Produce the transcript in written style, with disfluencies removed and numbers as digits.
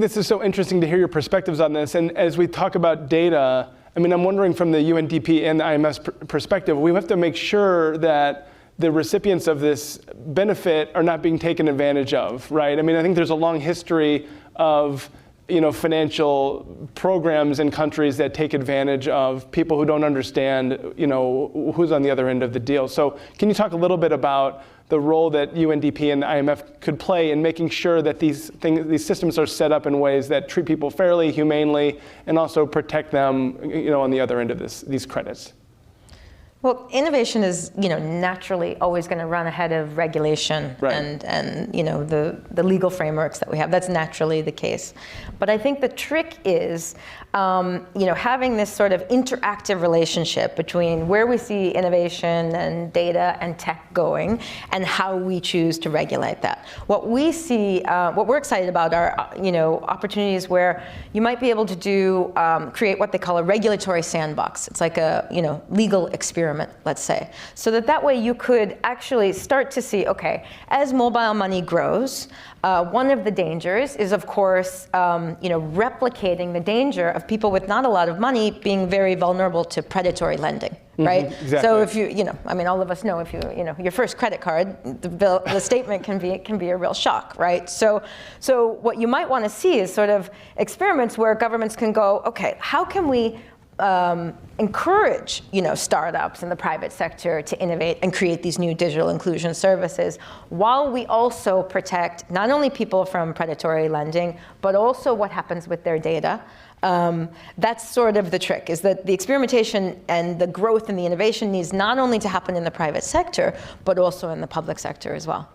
This is so interesting to hear your perspectives on this. And as we talk about data, I mean, I'm wondering from the UNDP and the IMF's perspective, we have to make sure that the recipients of this benefit are not being taken advantage of, right? I mean, I think there's a long history of financial programs in countries that take advantage of people who don't understand, who's on the other end of the deal. So can you talk a little bit about the role that UNDP and the IMF could play in making sure that these systems are set up in ways that treat people fairly, humanely, and also protect them, on the other end of these credits? Well, innovation is, naturally always going to run ahead of regulation, right, and the legal frameworks that we have. That's naturally the case. But I think the trick is, having this sort of interactive relationship between where we see innovation and data and tech going and how we choose to regulate that. What we see, what we're excited about are, opportunities where you might be able to do, create what they call a regulatory sandbox. It's like a, legal experiment, let's say. So that way you could actually start to see, okay, as mobile money grows, one of the dangers is, of course, replicating the danger of people with not a lot of money being very vulnerable to predatory lending, right? Exactly. So if all of us know if your first credit card, the statement can be a real shock, right? So what you might want to see is sort of experiments where governments can go, okay, how can we encourage startups in the private sector to innovate and create these new digital inclusion services, while we also protect not only people from predatory lending, but also what happens with their data. That's sort of the trick, is that the experimentation and the growth and the innovation needs not only to happen in the private sector, but also in the public sector as well.